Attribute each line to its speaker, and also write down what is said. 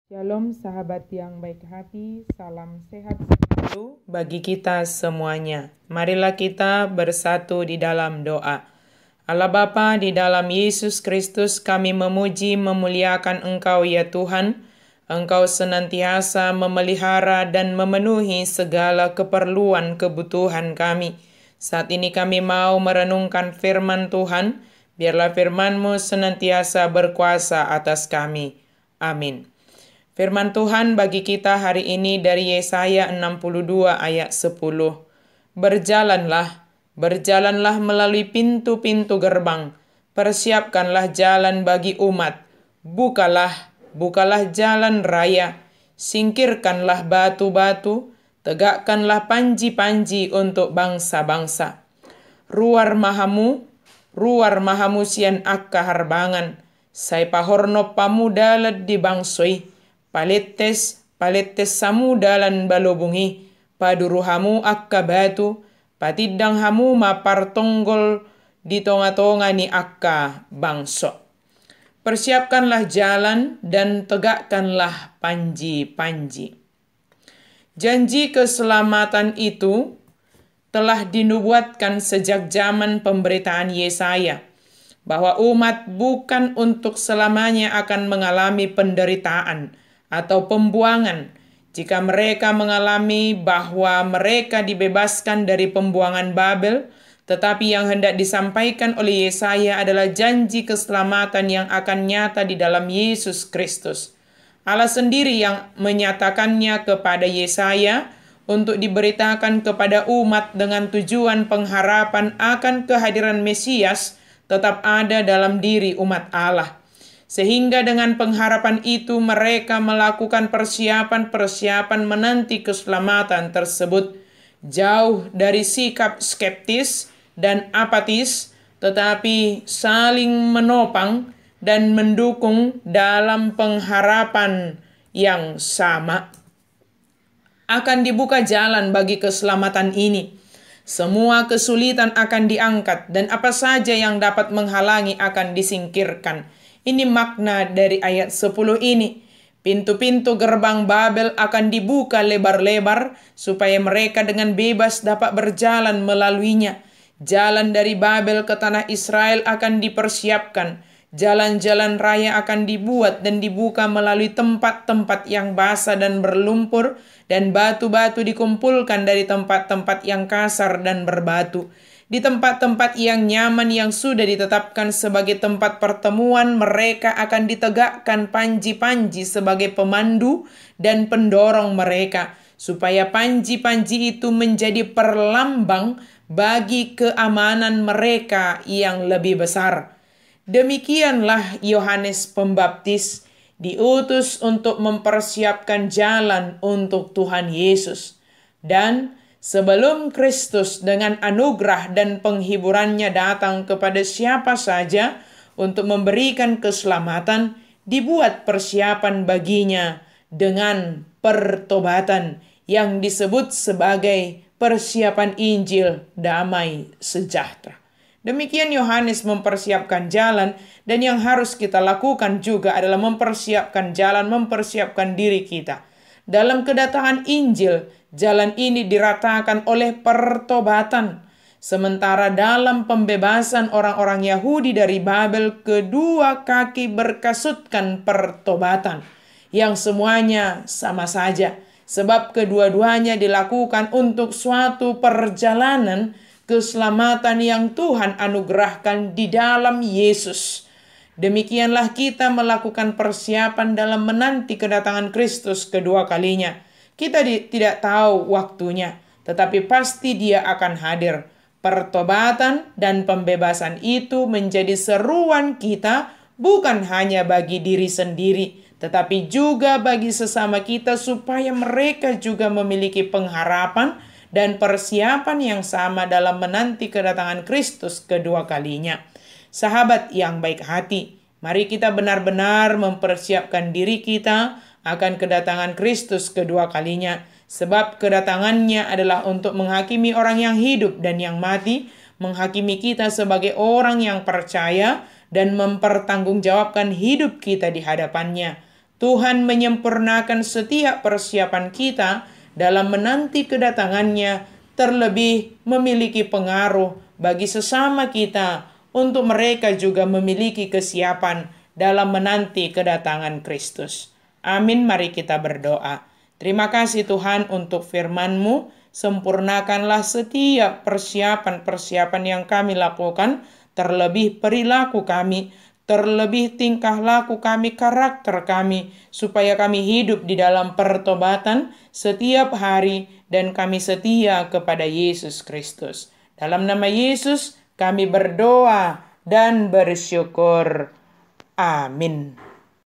Speaker 1: Shalom sahabat yang baik hati, salam sehat selalu bagi kita semuanya. Marilah kita bersatu di dalam doa. Allah Bapa, di dalam Yesus Kristus kami memuji memuliakan Engkau ya Tuhan. Engkau senantiasa memelihara dan memenuhi segala keperluan kebutuhan kami. Saat ini kami mau merenungkan firman Tuhan. Biarlah firman-Mu senantiasa berkuasa atas kami. Amin. Firman Tuhan bagi kita hari ini dari Yesaya 62 ayat 10. Berjalanlah, berjalanlah melalui pintu-pintu gerbang. Persiapkanlah jalan bagi umat. Bukalah, bukalah jalan raya. Singkirkanlah batu-batu. Tegakkanlah panji-panji untuk bangsa-bangsa. Ruar mahamu sian akka harbangan. Sai pahorno pamudalat di bangsoi. Paletes samu dalan balobungi, paduruhamu akka batu, patidang hamu mapartonggol di tonga-tonga ni akka bangso. Persiapkanlah jalan dan tegakkanlah panji-panji. Janji keselamatan itu telah dinubuatkan sejak zaman pemberitaan Yesaya, bahwa umat bukan untuk selamanya akan mengalami penderitaan atau pembuangan jika mereka mengalami bahwa mereka dibebaskan dari pembuangan Babel, tetapi yang hendak disampaikan oleh Yesaya adalah janji keselamatan yang akan nyata di dalam Yesus Kristus. Allah sendiri yang menyatakannya kepada Yesaya untuk diberitakan kepada umat dengan tujuan pengharapan akan kehadiran Mesias tetap ada dalam diri umat Allah. Sehingga dengan pengharapan itu mereka melakukan persiapan-persiapan menanti keselamatan tersebut, jauh dari sikap skeptis dan apatis, tetapi saling menopang dan mendukung dalam pengharapan yang sama. Akan dibuka jalan bagi keselamatan ini. Semua kesulitan akan diangkat dan apa saja yang dapat menghalangi akan disingkirkan. Ini makna dari ayat 10 ini. Pintu-pintu gerbang Babel akan dibuka lebar-lebar supaya mereka dengan bebas dapat berjalan melaluinya. Jalan dari Babel ke tanah Israel akan dipersiapkan. Jalan-jalan raya akan dibuat dan dibuka melalui tempat-tempat yang basah dan berlumpur, dan batu-batu dikumpulkan dari tempat-tempat yang kasar dan berbatu. Di tempat-tempat yang nyaman yang sudah ditetapkan sebagai tempat pertemuan, mereka akan ditegakkan panji-panji sebagai pemandu dan pendorong mereka, supaya panji-panji itu menjadi perlambang bagi keamanan mereka yang lebih besar. Demikianlah Yohanes Pembaptis diutus untuk mempersiapkan jalan untuk Tuhan Yesus. Dan sebelum Kristus dengan anugerah dan penghiburannya datang kepada siapa saja untuk memberikan keselamatan, dibuat persiapan baginya dengan pertobatan yang disebut sebagai persiapan Injil damai sejahtera. Demikian Yohanes mempersiapkan jalan, dan yang harus kita lakukan juga adalah mempersiapkan jalan, mempersiapkan diri kita. Dalam kedatangan Injil, jalan ini diratakan oleh pertobatan. Sementara dalam pembebasan orang-orang Yahudi dari Babel, kedua kaki berkasutkan pertobatan, yang semuanya sama saja. Sebab kedua-duanya dilakukan untuk suatu perjalanan keselamatan yang Tuhan anugerahkan di dalam Yesus. Demikianlah kita melakukan persiapan dalam menanti kedatangan Kristus kedua kalinya. Kita tidak tahu waktunya, tetapi pasti Dia akan hadir. Pertobatan dan pembebasan itu menjadi seruan kita, bukan hanya bagi diri sendiri, tetapi juga bagi sesama kita, supaya mereka juga memiliki pengharapan dan persiapan yang sama dalam menanti kedatangan Kristus kedua kalinya. Sahabat yang baik hati, mari kita benar-benar mempersiapkan diri kita akan kedatangan Kristus kedua kalinya, sebab kedatangannya adalah untuk menghakimi orang yang hidup dan yang mati, menghakimi kita sebagai orang yang percaya, dan mempertanggungjawabkan hidup kita di hadapannya. Tuhan menyempurnakan setiap persiapan kita dalam menanti kedatangannya, terlebih memiliki pengaruh bagi sesama kita untuk mereka juga memiliki kesiapan dalam menanti kedatangan Kristus. Amin, mari kita berdoa. Terima kasih Tuhan untuk firman-Mu. Sempurnakanlah setiap persiapan-persiapan yang kami lakukan, terlebih perilaku kami, terlebih tingkah laku kami, karakter kami, supaya kami hidup di dalam pertobatan setiap hari dan kami setia kepada Yesus Kristus. Dalam nama Yesus kami berdoa dan bersyukur. Amin.